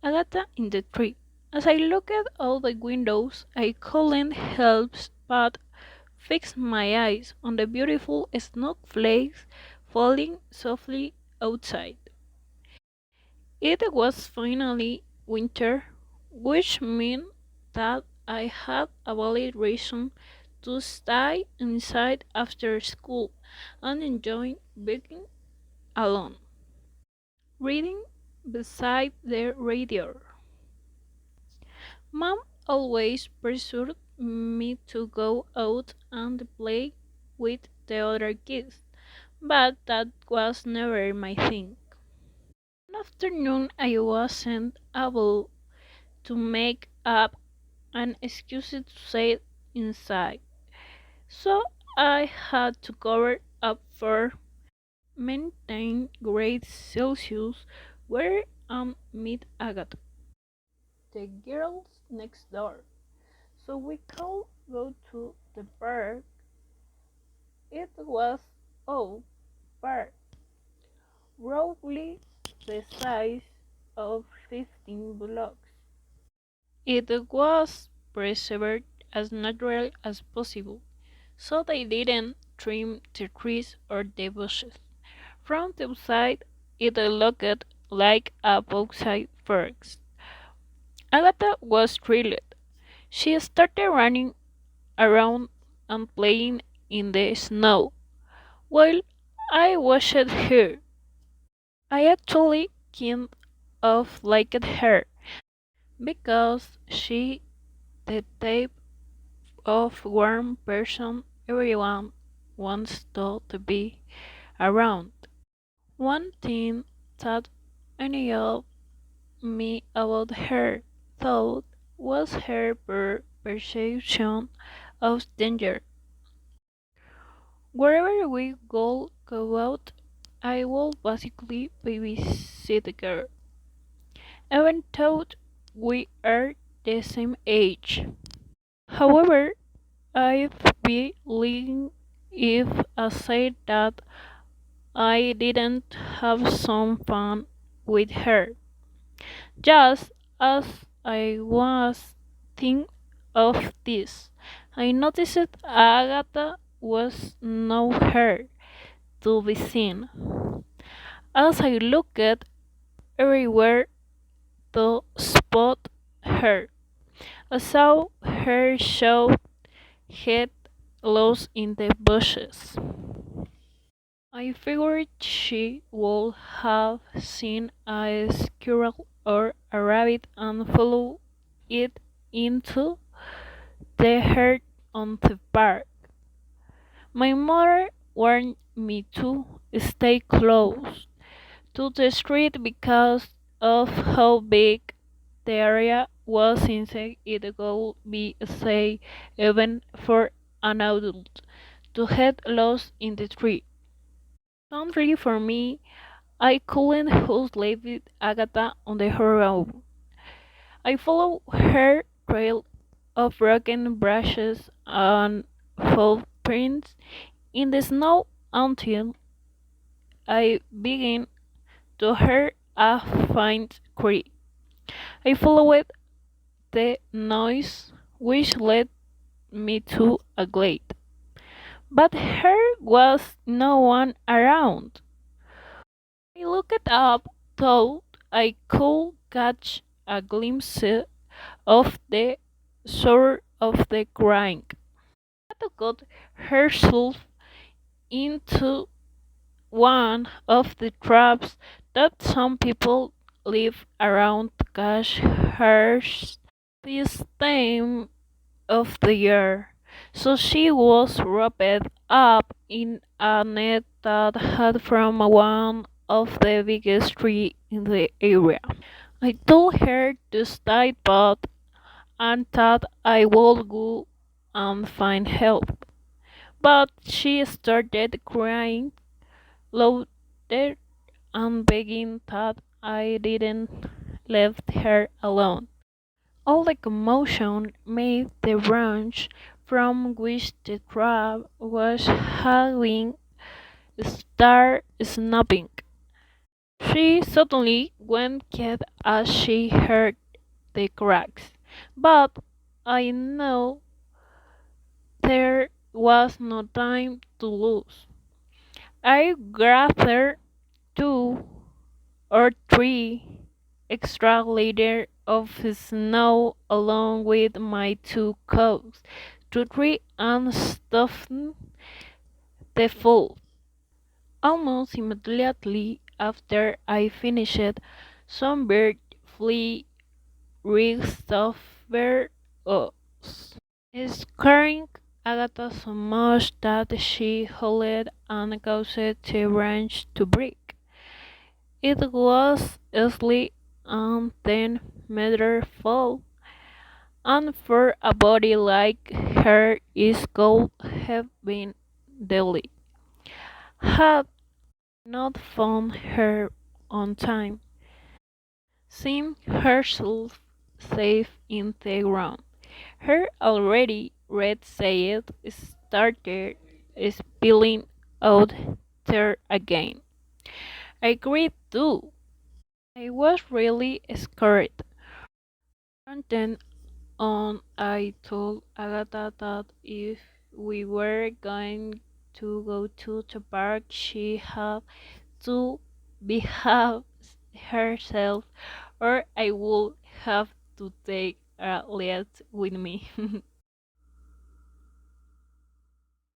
Agatha in the tree. As I looked out the windows, I couldn't help but fix my eyes on the beautiful snowflakes falling softly outside. It was finally winter, which meant that I had a valid reason to stay inside after school and enjoy being alone, reading beside the radio. Mom always pursued me to go out and play with the other kids, but that was never my thing. One afternoon I wasn't able to make up an excuse to stay inside, so I had to cover up for maintain grade Celsius where I meet Agatha, the girls next door. So we could go to the park. It was all park, roughly the size of 15 blocks. It was preserved as natural as possible, so they didn't trim the trees or the bushes. From the outside, it looked like a bauxite forest. Agatha was thrilled. She started running around and playing in the snow, while I watched her. I actually kind of liked her because she the type of warm person everyone wants to be around. One thing that annoyed me about her, though, was her poor perception of danger. Wherever we go out, I will basically babysit her, even though we are the same age. However, I'd be lying if I said that I didn't have some fun with her. Just as I was thinking of this, I noticed Agatha was nowhere to be seen. As I looked everywhere to spot her, I saw her show head lost in the bushes. I figured she would have seen a squirrel or a rabbit and followed it into the herd on the park. My mother warned me to stay close to the street because of how big the area was since it would be safe even for an adult to get lost in the tree. Sadly for me, I couldn't just leave Agatha on the road. I followed her trail of broken branches and footprints in the snow until I began to hear a faint cry. I followed the noise, which led me to a glade, but there was no one around. I looked up, thought I could catch a glimpse of the shore of the crying. Agatha got herself into one of the traps that some people leave around to catch hares this time of the year. So she was wrapped up in a net that had from one of the biggest trees in the area. I told her to stay put and thought I would go and find help. But she started crying louder and begging that I didn't leave her alone. All the commotion made the branch from which the trap was hanging start snapping. She suddenly went quiet as she heard the cracks, but I know there was no time to lose. I gathered two or three extra layers of snow along with my two coats to try and stuff the full. Almost immediately after I finished, some bird flew reeks over us, scaring Agatha so much that she howled and caused the branch to break. It was easily a 10-meter fall, and for a body like her it could have been deadly. Had not found her on time, seeing herself safe in the ground. Her already red sail started spilling out there again. I agreed too. I was really scared. From then on, I told Agatha that if we were going to go to the park, she had to behave herself, or I would have to take a lift with me.